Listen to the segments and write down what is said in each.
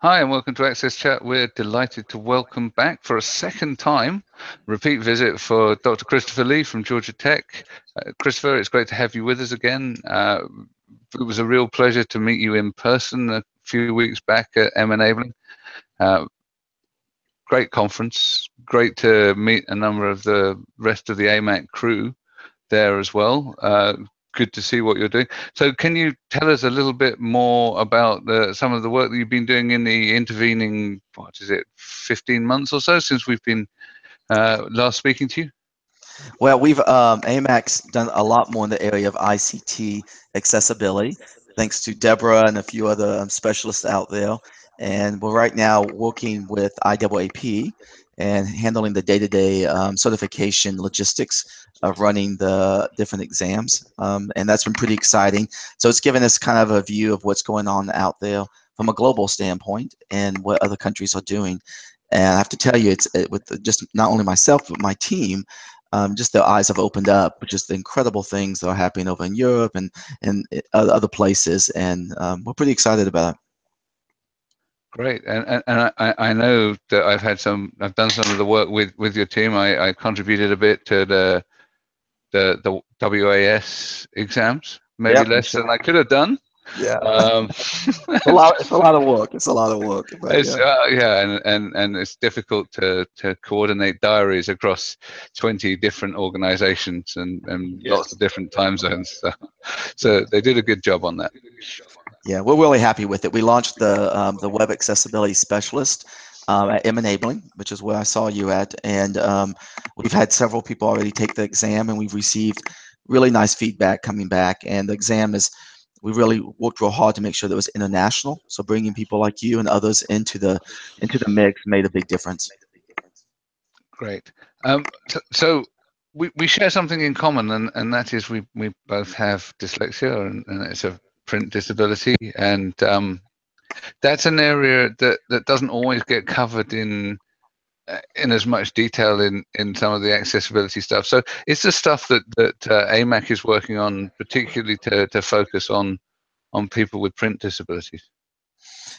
Hi and welcome to AXSchat. We're delighted to welcome back for a second time, repeat visit for Dr. Christopher Lee from Georgia Tech. Christopher, it's great to have you with us again. It was a real pleasure to meet you in person a few weeks back at Enabling. Great conference, great to meet a number of the rest of the AMAC crew there as well. Good to see what you're doing. So can you tell us a little bit more about some of the work that you've been doing in the intervening, 15 months or so since we've been last speaking to you? Well, we've AMAC's done a lot more in the area of ICT accessibility, thanks to Deborah and a few other specialists out there. And we're right now working with IAAP and handling the day-to-day certification logistics of running the different exams. And that's been pretty exciting. So it's given us kind of a view of what's going on out there from a global standpoint and what other countries are doing. And I have to tell you, with just not only myself, but my team, just their eyes have opened up with just the incredible things that are happening over in Europe and other places. And we're pretty excited about it. Great, and I know that I've done some of the work with your team. I contributed a bit to the WAS exams, maybe less than I could have done. Yeah, it's a lot. It's a lot of work. It's a lot of work. But It's, yeah, and it's difficult to coordinate diaries across 20 different organizations and lots of different time zones. So they did a good job on that. Yeah, we're really happy with it. We launched the web accessibility specialist at Enabling, which is where I saw you at, and we've had several people already take the exam, and we've received really nice feedback coming back. And the exam we really worked real hard to make sure that it was international. So bringing people like you and others into the mix made a big difference. Great. So we share something in common, and that is we both have dyslexia, and it's a print disability, and that's an area that doesn't always get covered in as much detail in some of the accessibility stuff. So it's the stuff that AMAC is working on, particularly to focus on people with print disabilities.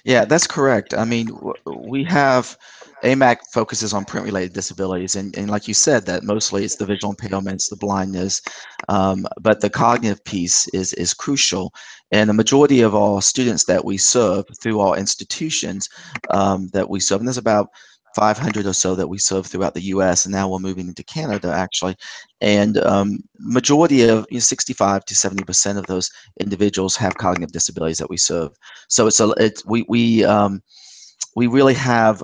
Yeah, that's correct. I mean, we have AMAC focuses on print-related disabilities, and like you said, that mostly it's the visual impairments, the blindness, but the cognitive piece is crucial. And the majority of our students that we serve through our institutions that we serve, and there's about 500 or so that we serve throughout the U.S., and now we're moving into Canada, actually. And majority of 65 to 70% of those individuals have cognitive disabilities that we serve. So we really have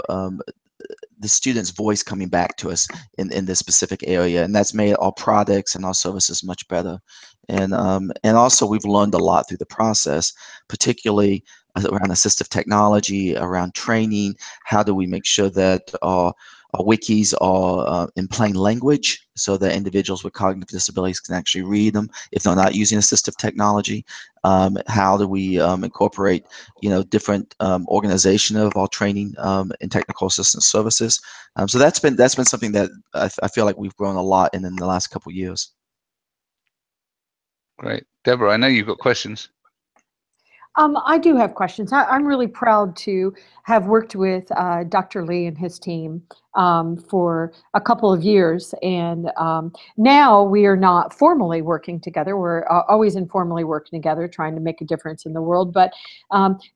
the student's voice coming back to us in this specific area, and that's made our products and our services much better. And also we've learned a lot through the process, particularly around assistive technology, around training. How do we make sure that our wikis are in plain language so that individuals with cognitive disabilities can actually read them if they're not using assistive technology? How do we incorporate, different organization of our training in technical assistance services? So that's been something that I feel like we've grown a lot in the last couple of years. Great. Deborah, I know you've got questions. I do have questions. I'm really proud to have worked with Dr. Lee and his team for a couple of years. And now we are not formally working together. We're always informally working together, trying to make a difference in the world. But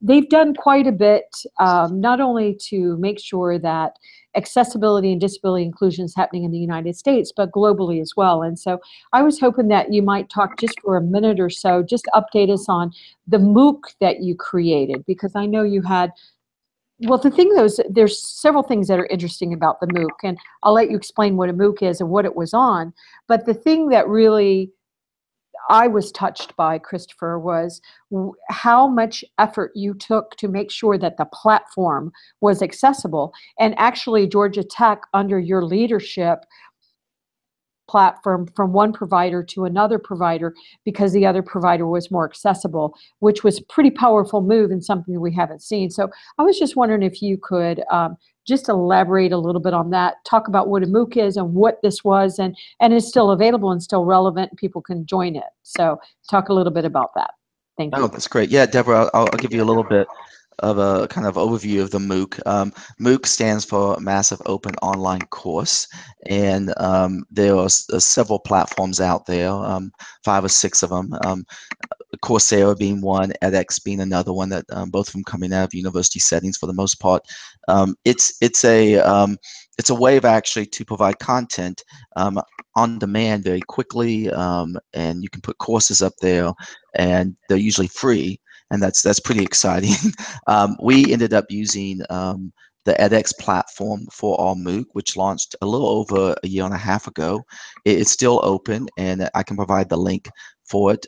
they've done quite a bit, not only to make sure that accessibility and disability inclusion is happening in the United States, but globally as well. And so I was hoping that you might talk just for a minute or so, just update us on the MOOC that you created, because I know you had, well, the thing is, there's several things that are interesting about the MOOC, and I'll let you explain what a MOOC is and what it was on. But the thing that really I was touched by, Christopher, was how much effort you took to make sure that the platform was accessible. And actually, Georgia Tech, under your leadership, platform from one provider to another provider because the other provider was more accessible, which was a pretty powerful move and something we haven't seen. So I was just wondering if you could just elaborate a little bit on that, talk about what a MOOC is and what this was, and is still available and still relevant, and people can join it. So talk a little bit about that. Thank you. Oh, that's great. Yeah, Deborah, I'll give you a little bit a kind of overview of the MOOC. MOOC stands for Massive Open Online Course, and there are several platforms out there, 5 or 6 of them. Coursera being one, edX being another one, that both of them coming out of university settings for the most part. It's a way of actually to provide content on demand very quickly, and you can put courses up there, and they're usually free, and that's pretty exciting. We ended up using the edX platform for our MOOC, which launched a little over a year and a half ago. It's still open, and I can provide the link for it.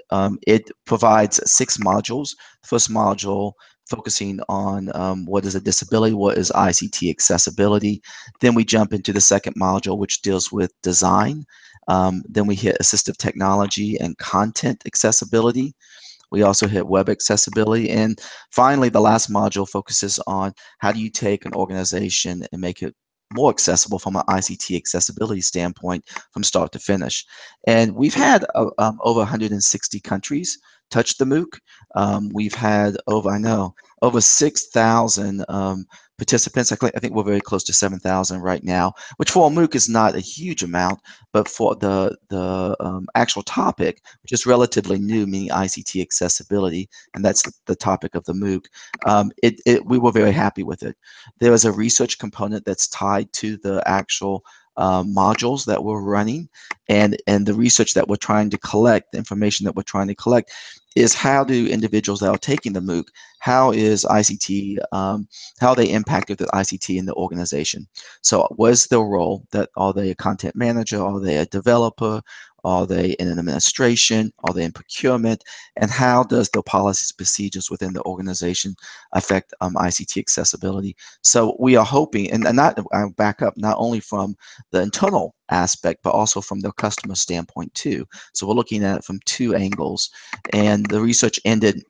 It provides 6 modules. The first module focusing on what is a disability, what is ICT accessibility. Then we jump into the second module, which deals with design. Then we hit assistive technology and content accessibility. We also hit web accessibility. And finally, the last module focuses on how do you take an organization and make it more accessible from an ICT accessibility standpoint from start to finish. And we've had over 160 countries touch the MOOC. We've had over 6,000 participants. I think we're very close to 7,000 right now, which for a MOOC is not a huge amount, but for the actual topic, which is relatively new, meaning ICT accessibility, and that's the topic of the MOOC, we were very happy with it. There is a research component that's tied to the actual modules that we're running, and the research that we're trying to collect, the information that we're trying to collect, is how do individuals that are taking the MOOC, how is ICT, how they impacted the ICT in the organization. So what is their role? Are they a content manager? Are they a developer? Are they in an administration? Are they in procurement? And how does the policies, procedures within the organization affect ICT accessibility? So we are hoping, and I'll back up, not only from the internal aspect, but also from the customer standpoint too. So we're looking at it from 2 angles. And the research ended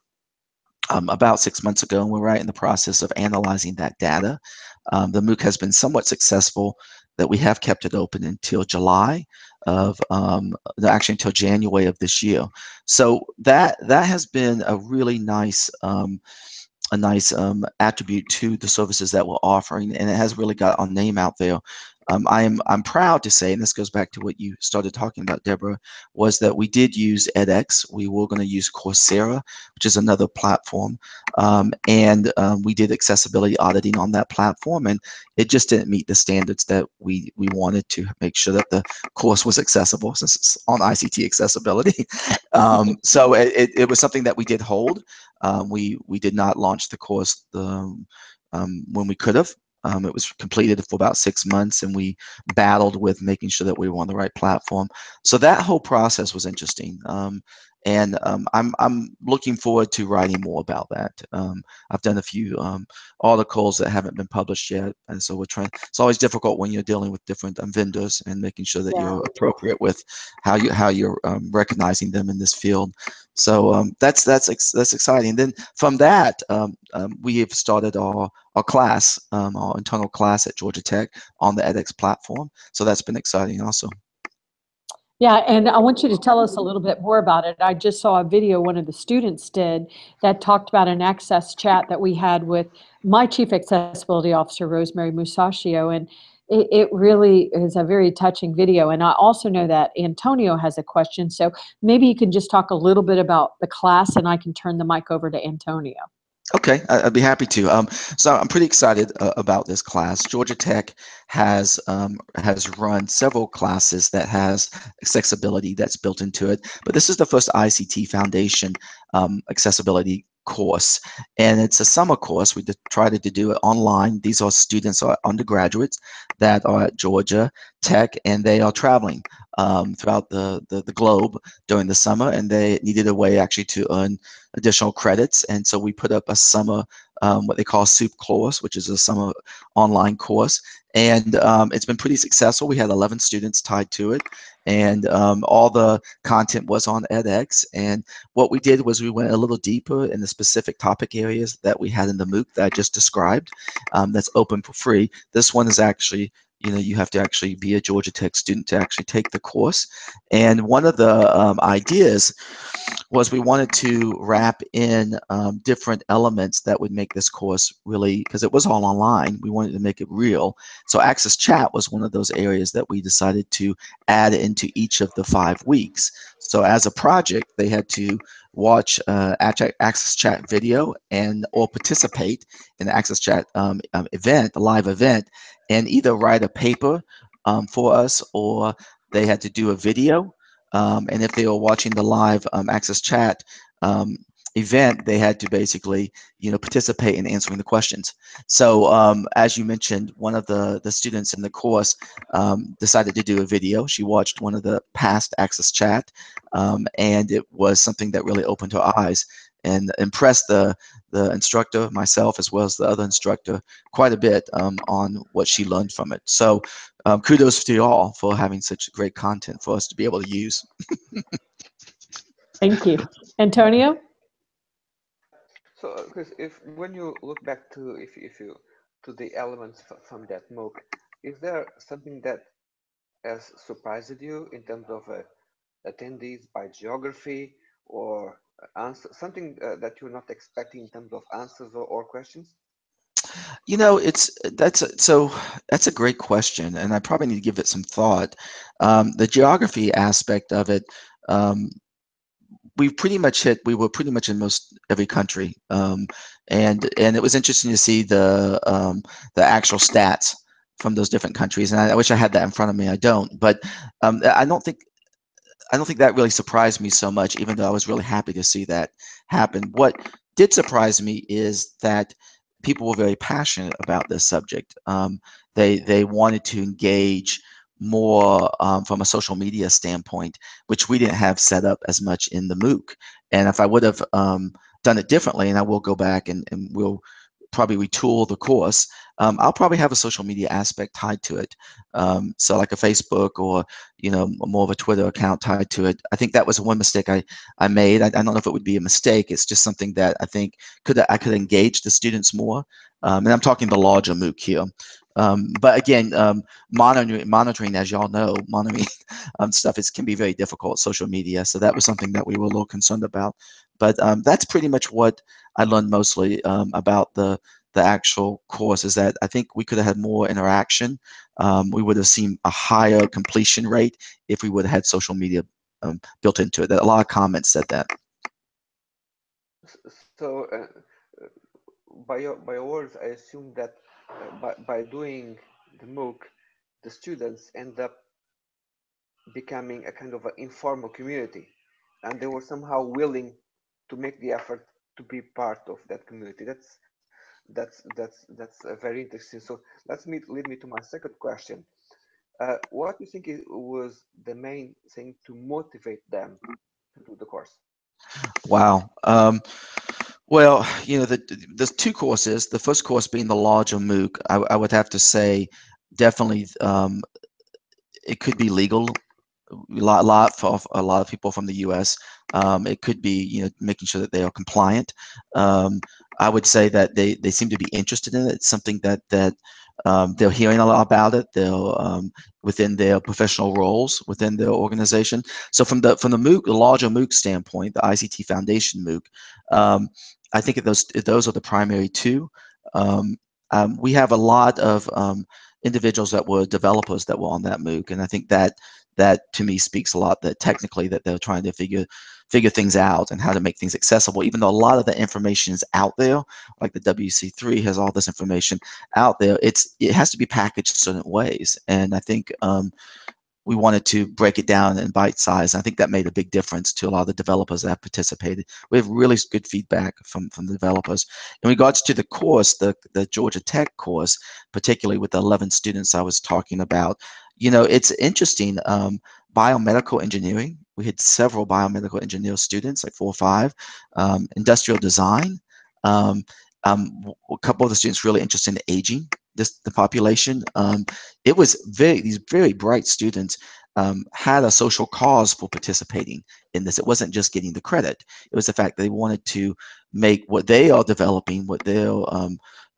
about 6 months ago, and we're right in the process of analyzing that data. The MOOC has been somewhat successful that we have kept it open until July of, actually until January of this year. So that has been a really nice attribute to the services that we're offering, and it has really got our name out there. I'm proud to say, and this goes back to what you started talking about, Deborah, was that we did use edX. We were going to use Coursera, which is another platform, and we did accessibility auditing on that platform, and it just didn't meet the standards that we wanted to make sure that the course was accessible, since it's on ICT accessibility. So it was something that we did hold. We did not launch the course when we could have. It was completed for about 6 months, and we battled with making sure that we were on the right platform. So that whole process was interesting, and I'm looking forward to writing more about that. I've done a few articles that haven't been published yet, and so we're trying. It's always difficult when you're dealing with different vendors and making sure that you're appropriate with how you're recognizing them in this field. So that's exciting. Then from that, we have started our class, our internal class at Georgia Tech on the edX platform. So that's been exciting also. Yeah, and I want you to tell us a little bit more about it. I just saw a video one of the students did that talked about an AXSchat that we had with my Chief Accessibility Officer, Rosemary Musacchio, and it really is a very touching video. And I also know that Antonio has a question, so maybe you can just talk a little bit about the class, and I can turn the mic over to Antonio. Okay, I'd be happy to. So I'm pretty excited about this class. Georgia Tech has run several classes that has accessibility that's built into it, but this is the first ICT Foundation accessibility course, and it's a summer course. We tried to do it online. These are students, are undergraduates that are at Georgia Tech, and they are traveling throughout the globe during the summer, and they needed a way actually to earn additional credits. And so we put up a summer, what they call SOUP course, which is a summer online course. And it's been pretty successful. We had 11 students tied to it, and all the content was on edX. And what we did was we went a little deeper in the specific topic areas that we had in the MOOC that I just described, that's open for free. This one is actually you have to actually be a Georgia Tech student to actually take the course. And one of the ideas was we wanted to wrap in different elements that would make this course really, because it was all online, we wanted to make it real. So AXSchat was one of those areas that we decided to add into each of the 5 weeks. So as a project, they had to watch AXSchat video and or participate in the AXSchat event, a live event, and either write a paper for us, or they had to do a video. And if they were watching the live AXSchat event, they had to basically, participate in answering the questions. So as you mentioned, one of the students in the course decided to do a video. She watched one of the past AXSchat, and it was something that really opened her eyes and impressed the instructor, myself, as well as the other instructor, quite a bit on what she learned from it. So kudos to you all for having such great content for us to be able to use. Thank you. Antonio? So, Chris, if when you look back to if you to the elements from that MOOC, is there something that has surprised you in terms of attendees by geography or answer something that you're not expecting in terms of answers or questions? That's a great question, and I probably need to give it some thought. The geography aspect of it, we were pretty much in most every country, and it was interesting to see the actual stats from those different countries. And I wish I had that in front of me. I don't, but I don't think that really surprised me so much, even though I was really happy to see that happen. What did surprise me is that people were very passionate about this subject. They wanted to engage more from a social media standpoint, which we didn't have set up as much in the MOOC. And if I would have done it differently, and I will go back and we'll probably retool the course, I'll probably have a social media aspect tied to it. So like a Facebook, or more of a Twitter account tied to it. I think that was one mistake I made. I don't know if it would be a mistake. It's just something that I think I could engage the students more. And I'm talking the larger MOOC here. But again, monitoring, as y'all know, monitoring stuff can be very difficult, social media. So that was something that we were a little concerned about. But that's pretty much what I learned mostly about the actual course, is that I think we could have had more interaction. We would have seen a higher completion rate if we would have had social media built into it. A lot of comments said that. So, by your words, I assume that by doing the MOOC, the students end up becoming a kind of an informal community, and they were somehow willing to make the effort to be part of that community. That's very interesting. So lead me to my second question. What do you think was the main thing to motivate them to do the course? Wow. Well, the two courses, the first course being the larger MOOC, I would have to say definitely it could be legal. A lot for a lot of people from the U.S. It could be, making sure that they are compliant. I would say that they seem to be interested in it. It's something that they're hearing a lot about it. They'll within their professional roles within their organization. So from the MOOC, the larger MOOC standpoint, the ICT Foundation MOOC, I think those are the primary two. We have a lot of individuals that were developers that were on that MOOC, and I think that to me speaks a lot, that technically that they're trying to figure things out and how to make things accessible, even though a lot of the information is out there, like the WC3 has all this information out there. It has to be packaged certain ways, and I think we wanted to break it down in bite size. I think that made a big difference to a lot of the developers that have participated. We have really good feedback from the developers. In regards to the course, the Georgia Tech course, particularly with the 11 students I was talking about, it's interesting. Biomedical engineering, we had several biomedical engineer students, like 4 or 5. Industrial design, a couple of the students really interested in aging, the population. It was these very bright students had a social cause for participating in this. It wasn't just getting the credit. It was the fact that they wanted to make what they are developing, what they're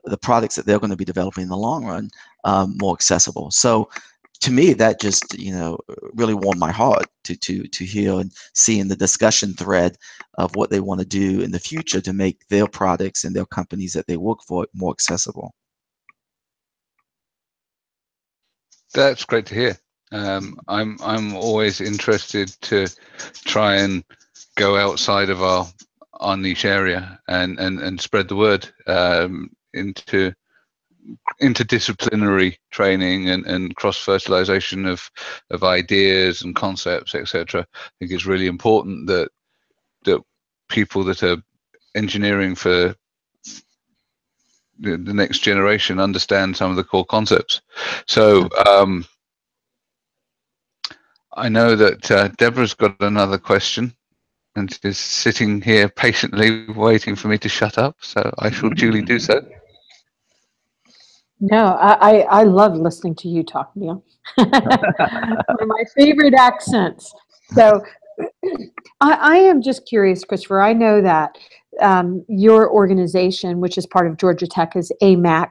the products that they're going to be developing in the long run more accessible. So to me, that just really warmed my heart to hear and see in the discussion thread of what they want to do in the future to make their products and their companies that they work for more accessible. That's great to hear. I'm always interested to try and go outside of our niche area and spread the word into interdisciplinary training and cross-fertilization of ideas and concepts, etc. I think it's really important that people that are engineering for the next generation understand some of the core concepts. So I know that Deborah's got another question and is sitting here patiently waiting for me to shut up, so I shall duly do so. No, I love listening to you talk, Neil. One of my favorite accents. So I am just curious, Christopher. I know that your organization, which is part of Georgia Tech, is AMAC,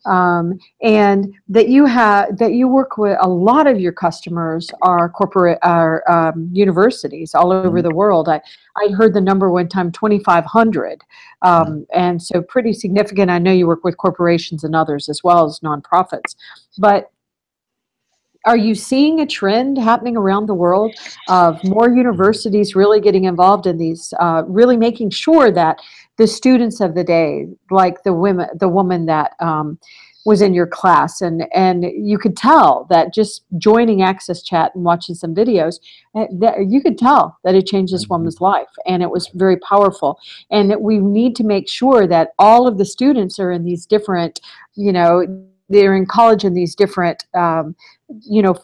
and that you work with a lot of your customers are universities all over the world. I heard the number one time, 2,500, and so pretty significant. I know you work with corporations and others as well as nonprofits, but are you seeing a trend happening around the world of more universities really getting involved in these, really making sure that the students of the day, like the woman that was in your class, and you could tell that just joining AXSchat and watching some videos, that you could tell that it changed this woman's life, and it was very powerful. And that we need to make sure that all of the students are in these different, they're in college in these different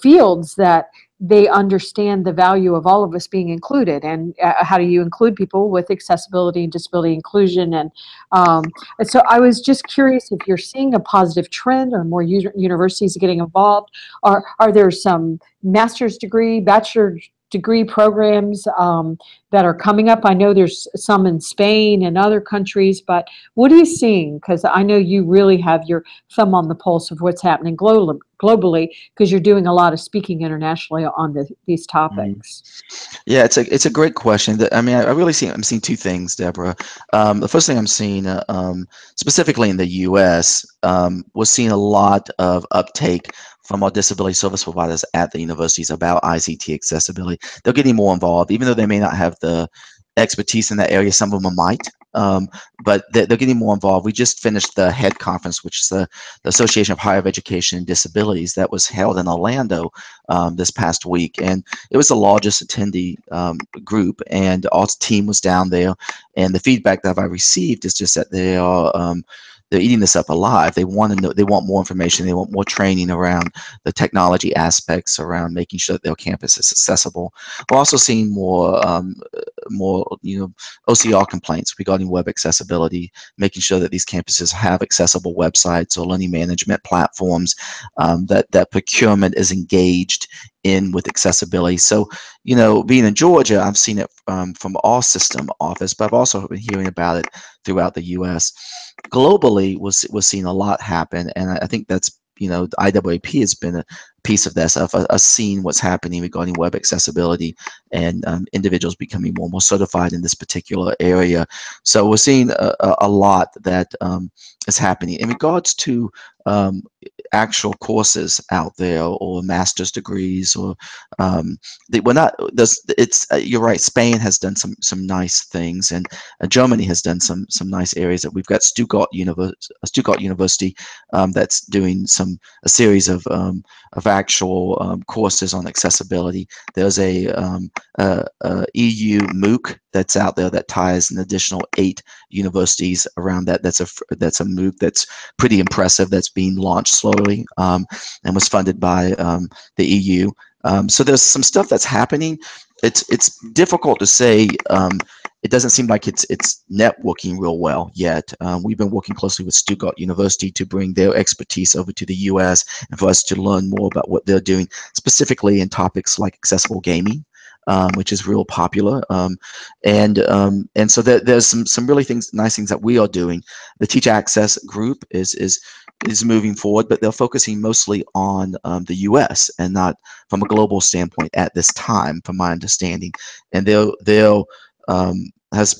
fields, that they understand the value of all of us being included, and how do you include people with accessibility and disability inclusion. And so I was just curious if you're seeing a positive trend or more universities getting involved. Are there some master's degree, bachelor degree programs that are coming up? I know there's some in Spain and other countries, but what are you seeing? Because I know you really have your thumb on the pulse of what's happening globally, because you're doing a lot of speaking internationally on these topics. Yeah, it's a great question. I mean, I'm seeing two things, Deborah. The first thing I'm seeing, specifically in the U.S., we're seeing a lot of uptake from our disability service providers at the universities about ICT accessibility. They're getting more involved, even though they may not have the expertise in that area. Some of them might, but they're getting more involved. We just finished the HEAD conference, which is the Association of Higher Education and Disabilities, that was held in Orlando this past week, and it was the largest attendee group, and our team was down there. And the feedback that I received is just that they're eating this up alive. They want to know, they want more information, they want more training around the technology aspects, around making sure that their campus is accessible. We're also seeing more OCR complaints regarding web accessibility, making sure that these campuses have accessible websites or learning management platforms, that procurement is engaged in with accessibility. So, being in Georgia, I've seen it from our system office, but I've also been hearing about it throughout the U.S. Globally, we're seeing a lot happen, and I think that's, the IAAP has been a piece of this, of us seeing what's happening regarding web accessibility and individuals becoming more and more certified in this particular area. So we're seeing a lot that is happening. In regards to actual courses out there or master's degrees, or you're right, Spain has done some nice things, and Germany has done some nice areas. That we've got Stuttgart University that's doing a series of actual courses on accessibility. There's a EU MOOC that's out there that ties an additional 8 universities around that. That's a MOOC that's pretty impressive, that's being launched slowly, and was funded by the EU. So there's some stuff that's happening. It's difficult to say. It doesn't seem like it's networking real well yet. We've been working closely with Stuttgart University to bring their expertise over to the U.S. and for us to learn more about what they're doing, specifically in topics like accessible gaming. which is real popular. And so there's some really nice things that we are doing. The Teach Access group is moving forward, but they're focusing mostly on the U.S. and not from a global standpoint at this time, from my understanding. And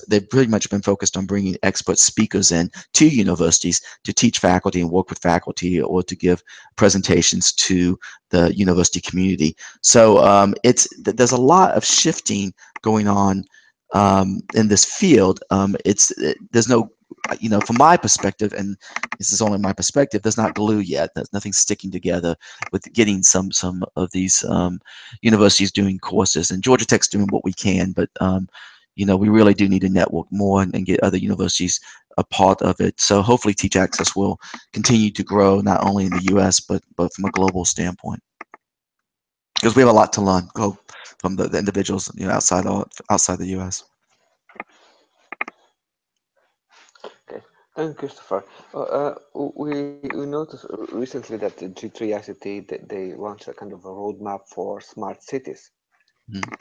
they've pretty much been focused on bringing expert speakers in to universities to teach faculty and work with faculty, or to give presentations to the university community. So there's a lot of shifting going on in this field. There's no, from my perspective, and this is only my perspective, there's not glue yet. There's nothing sticking together with getting some of these universities doing courses. And Georgia Tech's doing what we can, but we really do need to network more and get other universities a part of it. So hopefully Teach Access will continue to grow, not only in the U.S., but from a global standpoint. Because we have a lot to learn from the individuals outside the U.S. Okay, thank you, Christopher. We noticed recently that the G3 ICT they launched a kind of a roadmap for smart cities. Mm-hmm.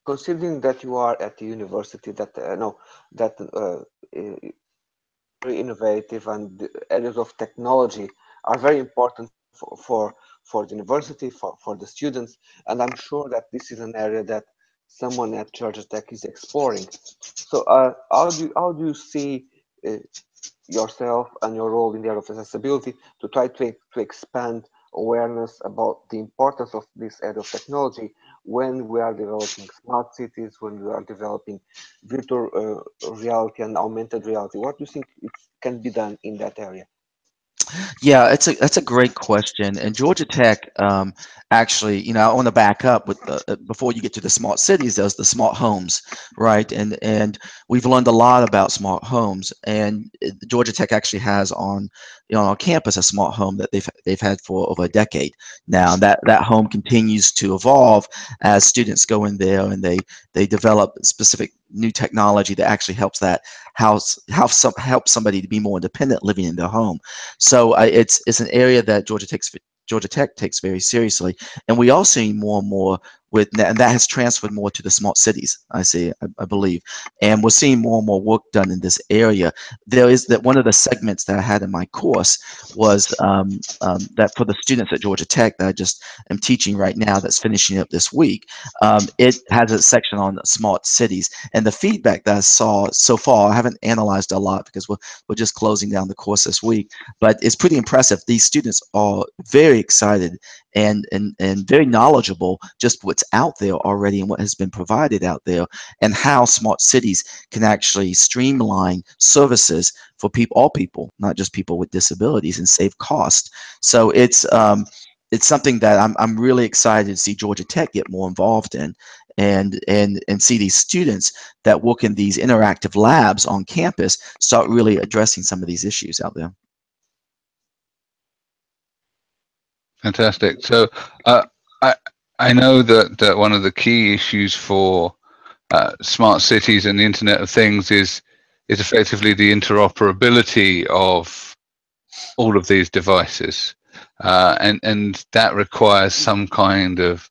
Considering that you are at the university that very innovative, and the areas of technology are very important for the university, for the students, and I'm sure that this is an area that someone at Georgia Tech is exploring. So how do you see yourself and your role in the area of accessibility to try to expand awareness about the importance of this area of technology when we are developing smart cities, when we are developing virtual reality and augmented reality? What do you think it can be done in that area? Yeah, that's a great question. And Georgia Tech, actually, I want to back up with before you get to the smart cities, there's the smart homes, right? And we've learned a lot about smart homes. And Georgia Tech actually has on our campus a smart home that they've had for over a decade now. That home continues to evolve as students go in there and they develop specific new technology that actually helps that help somebody to be more independent living in their home. So it's an area that Georgia Tech takes very seriously, and we are seeing more and more and that has transferred more to the smart cities. I believe, and we're seeing more and more work done in this area. There is that one of the segments that I had in my course was that for the students at Georgia Tech that I just am teaching right now, that's finishing up this week. It has a section on smart cities, and the feedback that I saw so far, I haven't analyzed a lot because we're just closing down the course this week, but it's pretty impressive. These students are very excited and very knowledgeable just what's out there already and what has been provided out there, and how smart cities can actually streamline services for all people, not just people with disabilities, and save cost. So it's something that I'm really excited to see Georgia Tech get more involved in, and see these students that work in these interactive labs on campus start really addressing some of these issues out there. Fantastic. So I know that one of the key issues for smart cities and the Internet of Things is effectively the interoperability of all of these devices, and that requires some kind of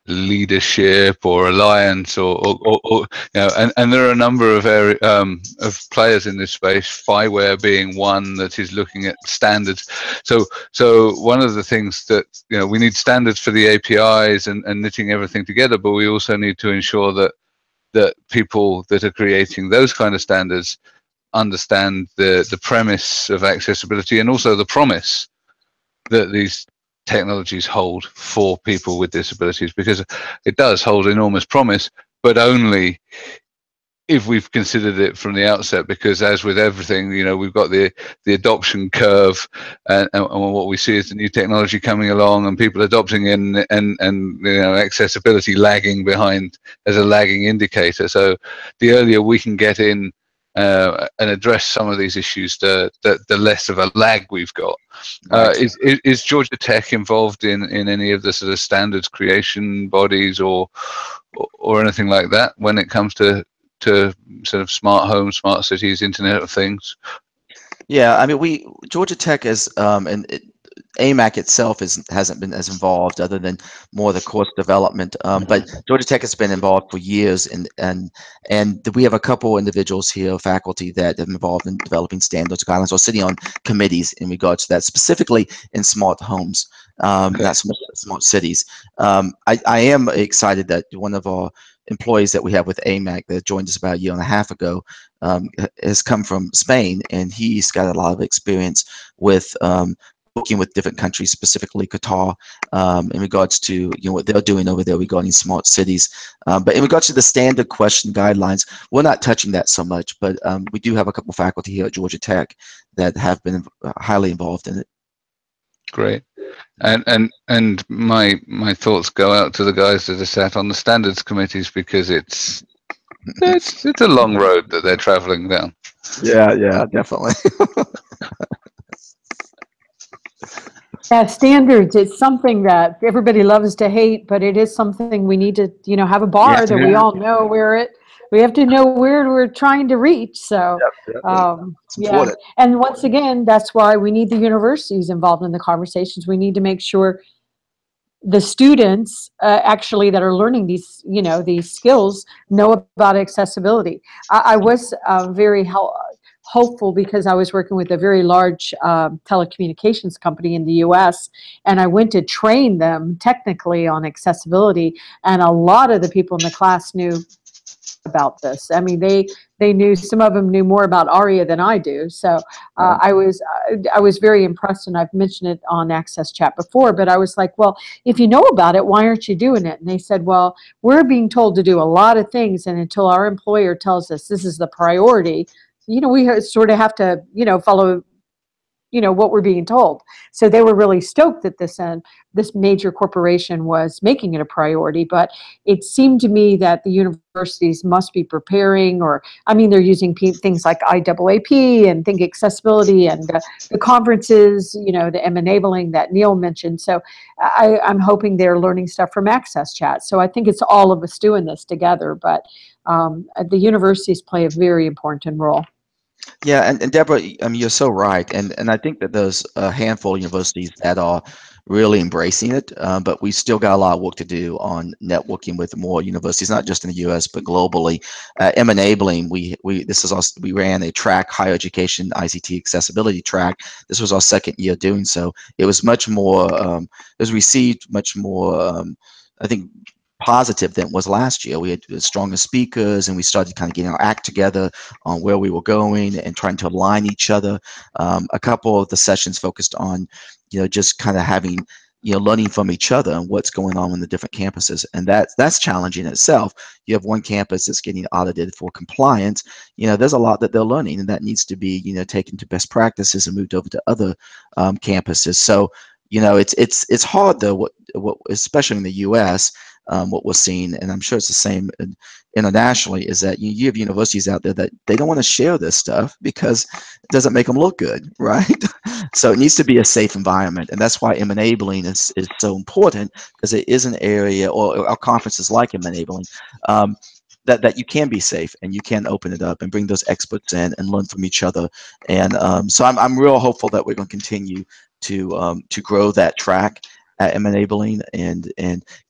leadership or alliance, or and there are a number of players in this space, Fireware being one that is looking at standards. So one of the things that we need standards for the APIs and knitting everything together, but we also need to ensure that people that are creating those kind of standards understand the premise of accessibility, and also the promise that these technologies hold for people with disabilities, because it does hold enormous promise, but only if we've considered it from the outset. Because as with everything, we've got the adoption curve, and what we see is the new technology coming along and people adopting it, and accessibility lagging behind as a lagging indicator. So the earlier we can get in and address some of these issues, the less of a lag we've got. Right. Is Georgia Tech involved in any of the sort of standards creation bodies or anything like that when it comes to sort of smart homes, smart cities, Internet of Things? Yeah, I mean, Georgia Tech is, and AMAC itself hasn't been as involved, other than more the course development. But Georgia Tech has been involved for years, and we have a couple individuals here, faculty, that have been involved in developing standards, guidelines, or sitting on committees in regards to that, specifically in smart homes, not smart cities. I am excited that one of our employees that we have with AMAC that joined us about a year and a half ago has come from Spain, and he's got a lot of experience with working with different countries, specifically Qatar, in regards to what they're doing over there regarding smart cities. But in regards to the standard question guidelines, we're not touching that so much, but we do have a couple faculty here at Georgia Tech that have been highly involved in it. Great. And my thoughts go out to the guys that are sat on the standards committees, because it's a long road that they're traveling down. Yeah, definitely. Yeah, standards, it's something that everybody loves to hate, but it is something we need to, have a bar that we all know we have to know where we're trying to reach. So, yeah. And once again, that's why we need the universities involved in the conversations. We need to make sure the students actually that are learning these, these skills know about accessibility. I was very hopeful, because I was working with a very large telecommunications company in the US, and I went to train them technically on accessibility, and a lot of the people in the class knew about this. I mean, they knew, some of them knew more about ARIA than I do. So I was very impressed, and I've mentioned it on AXSchat before, but I was like, well, if you know about it, why aren't you doing it? And they said, well, we're being told to do a lot of things, and until our employer tells us this is the priority, we sort of have to, follow, what we're being told. So they were really stoked that this major corporation was making it a priority. But it seemed to me that the universities must be preparing, or, they're using things like IAAP and Think Accessibility, and the conferences, the enabling that Neil mentioned. So I'm hoping they're learning stuff from AXSchat. So I think it's all of us doing this together. But the universities play a very important role. Yeah, and Deborah, you're so right, and I think that there's a handful of universities that are really embracing it, but we still got a lot of work to do on networking with more universities, not just in the U.S. but globally. Enabling, we ran a track, higher education ICT accessibility track. This was our second year doing so. It was much more, it was received much more, I think, positive than it was last year. We had stronger speakers, and we started kind of getting our act together on where we were going and trying to align each other. A couple of the sessions focused on, just kind of having, learning from each other and what's going on in the different campuses, and that's challenging in itself. You have one campus that's getting audited for compliance. There's a lot that they're learning, and that needs to be, taken to best practices and moved over to other campuses. So, it's hard though. What especially in the U.S. What we're seeing, and I'm sure it's the same internationally, is that you have universities out there that they don't want to share this stuff because it doesn't make them look good, right? So it needs to be a safe environment, and that's why enabling is so important, because it is an area, or our conferences like enabling, that you can be safe and you can open it up and bring those experts in and learn from each other. And so I'm real hopeful that we're going to continue to grow that track at enabling and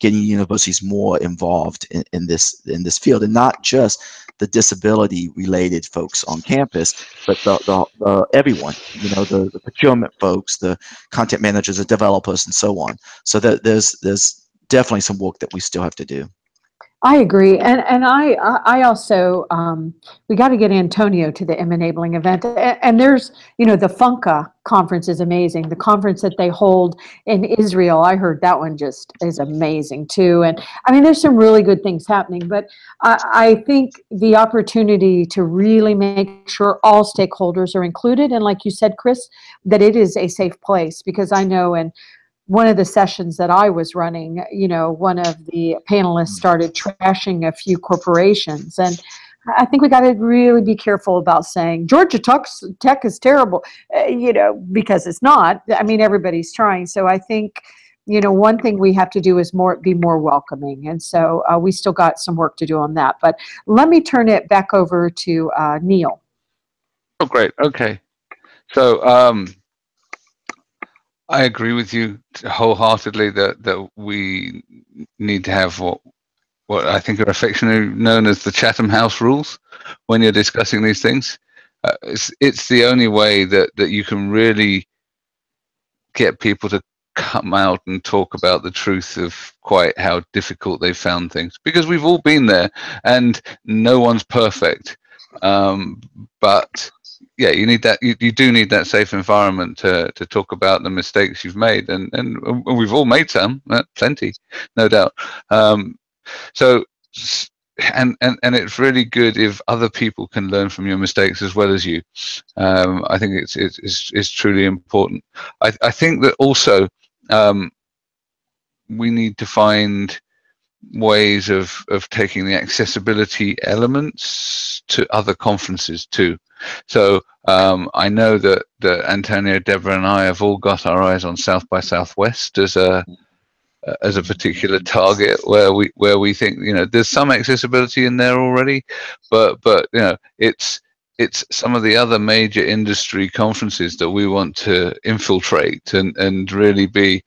getting universities more involved in this field, and not just the disability related folks on campus, but the everyone, the procurement folks, the content managers, the developers, and so on. So that there's definitely some work that we still have to do. I agree, and I also we got to get Antonio to the enabling event, and there's the Funka conference is amazing. The conference that they hold in Israel, I heard that one just is amazing too. And there's some really good things happening, but I think the opportunity to really make sure all stakeholders are included, and like you said, Chris, that it is a safe place, because I know in one of the sessions that I was running, one of the panelists started trashing a few corporations. And I think we got to really be careful about saying Georgia Tech is terrible, because it's not. Everybody's trying. So I think, one thing we have to do is be more welcoming. And so we still got some work to do on that. But let me turn it back over to Neil. Oh, great. Okay. So I agree with you wholeheartedly that we need to have what I think are affectionately known as the Chatham House rules when you're discussing these things. It's the only way that you can really get people to come out and talk about the truth of quite how difficult they found things, because we've all been there and no one's perfect. But yeah, you need that. You do need that safe environment to talk about the mistakes you've made, and we've all made some, plenty, no doubt. So, and it's really good if other people can learn from your mistakes as well as you. I think it's truly important. I think that also we need to find ways of taking the accessibility elements to other conferences too. So I know that Antonio, Deborah, and I have all got our eyes on South by Southwest as a particular target where we think, you know, there's some accessibility in there already, but you know, it's some of the other major industry conferences that we want to infiltrate and really be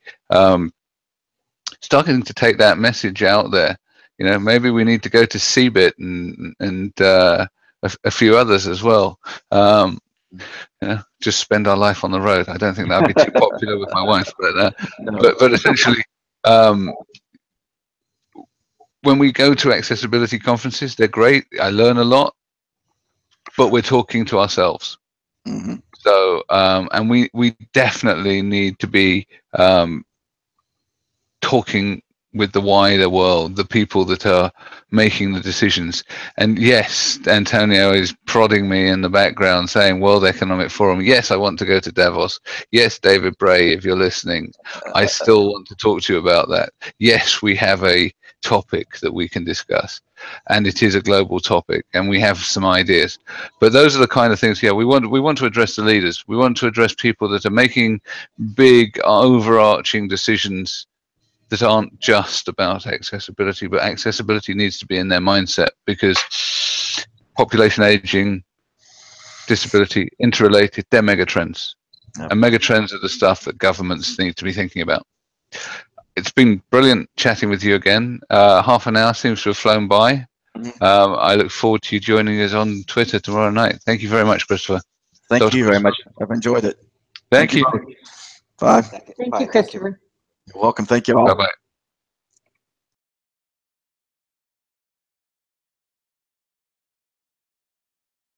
starting to take that message out there. You know, maybe we need to go to CeBIT and a few others as well. You know, just spend our life on the road. I don't think that'd be too popular with my wife, but No. but essentially, when we go to accessibility conferences, they're great. I learn a lot, but we're talking to ourselves. Mm-hmm. So, and we definitely need to be talking with the wider world, the people that are making the decisions. And yes, Antonio is prodding me in the background saying World Economic Forum. Yes, I want to go to Davos. Yes, David Bray, if you're listening, I still want to talk to you about that. Yes, we have a topic that we can discuss, and it is a global topic, and we have some ideas. But those are the kind of things, yeah, we want to address the leaders. We want to address people that are making big overarching decisions that aren't just about accessibility, but accessibility needs to be in their mindset, because population aging, disability, interrelated, they're megatrends. Yep. And megatrends are the stuff that governments need to be thinking about. It's been brilliant chatting with you again. Half an hour seems to have flown by. I look forward to you joining us on Twitter tomorrow night. Thank you very much, Christopher. Thank you very much. I've enjoyed it. Thank you. Bye. Thank Bye. you, Christopher. You're welcome. Thank you all. Bye-bye.